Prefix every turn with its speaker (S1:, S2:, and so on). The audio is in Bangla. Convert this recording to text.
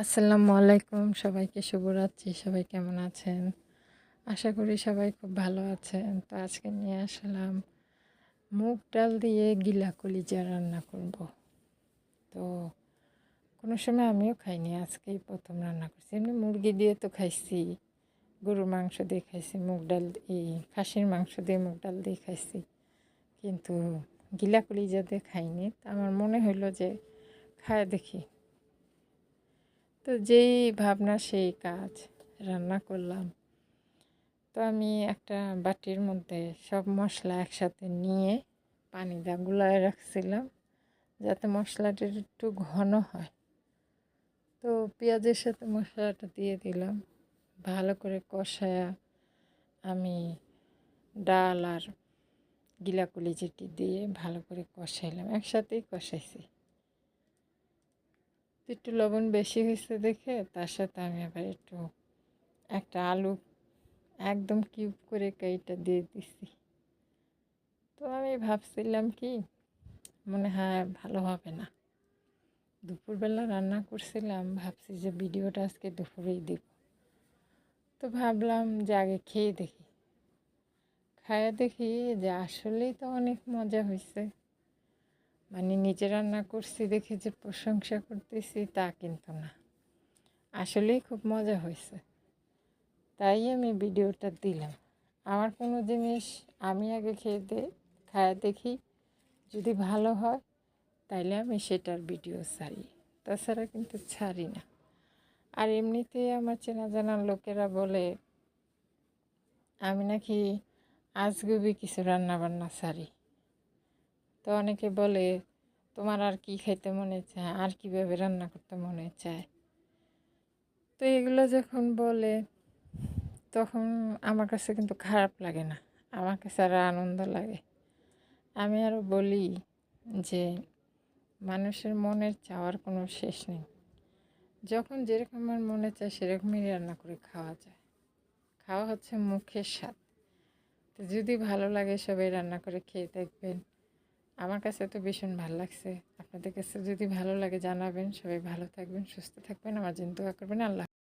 S1: আসসালামু আলাইকুম, সবাইকে শুভরাত্রি। সবাই কেমন আছেন? আশা করি সবাই খুব ভালো আছেন। তো আজকে নিয়ে আসলাম মুগ ডাল দিয়ে গিলা কলিজা রান্না করব। তো কোনো সময় আমিও খাইনি, আজকেই প্রথম রান্না করছি। এমনি মুরগি দিয়ে তো খাইছি, গরুর মাংস দিয়ে খাইছি, মুগ ডাল খাসির মাংস দিয়ে মুগ ডাল দিয়ে খাইছি, কিন্তু গিলা কলিজা দিয়ে খাইনি। তো আমার মনে হইলো যে খায় দেখি। তো যেই ভাবনা সেই কাজ, রান্না করলাম। তো আমি একটা বাটির মধ্যে সব মশলা একসাথে নিয়ে পানি দিয়ে গুলায় রাখছিলাম, যাতে মশলাটা একটু ঘন হয়। তো পেঁয়াজের সাথে মশলাটা দিয়ে দিলাম, ভালো করে কষায়া আমি ডাল আর গিলা কলিজাটি দিয়ে ভালো করে কষাইলাম, একসাথেই কষাইছি। একটু লবণ বেশি হয়েছে দেখে তার সাথে আমি আবার একটা আলু একদম কিউব করে কেটে দিয়ে দিছি। তো আমি ভাবছিলাম কি, মনে হয় ভালো হবে না। দুপুরবেলা রান্না করছিলাম, ভাবছি যে ভিডিওটা আজকে দুপুরেই দিব। তো ভাবলাম যে আগে খেয়ে দেখি। খাইয়ে দেখি যে আসলেই তো অনেক মজা হয়েছে। মানে নিজে রান্না করছি দেখে যে প্রশংসা করতেছি তা কিন্তু না, আসলেই খুব মজা হয়েছে। তাই আমি ভিডিওটা দিলাম। আমার কোনো জিনিস আমি আগে খাইয়ে দেখি, যদি ভালো হয় তাইলে আমি সেটার ভিডিও ছাড়ি, তাছাড়া কিন্তু ছাড়ি না। আর এমনিতেই আমার চেনা জানার লোকেরা বলে আমি নাকি আজগুবি কিছু রান্নাবান্না ছাড়ি। তো অনেকে বলে তোমার আর কি খাইতে মনে চায়, আর কীভাবে রান্না করতে মনে চায়। তো এগুলো যখন বলে তখন আমার কাছে কিন্তু খারাপ লাগে না, আমার কাছে আরও আনন্দ লাগে। আমি আরও বলি যে মানুষের মনের চাওয়ার কোনো শেষ নেই। যখন যেরকম আমার মনে চায় সেরকমই রান্না করে খাওয়া যায়। খাওয়া হচ্ছে মুখের স্বাদ। তো যদি ভালো লাগে সবাই রান্না করে খেয়ে দেখবেন। আমার কাছে তো ভীষণ ভালো লাগছে। আপনাদের কাছে যদি ভালো লাগে জানাবেন। সবাই ভালো থাকবেন, সুস্থ থাকবেন, আমার জন্য দোয়া করবেন। আল্লাহ।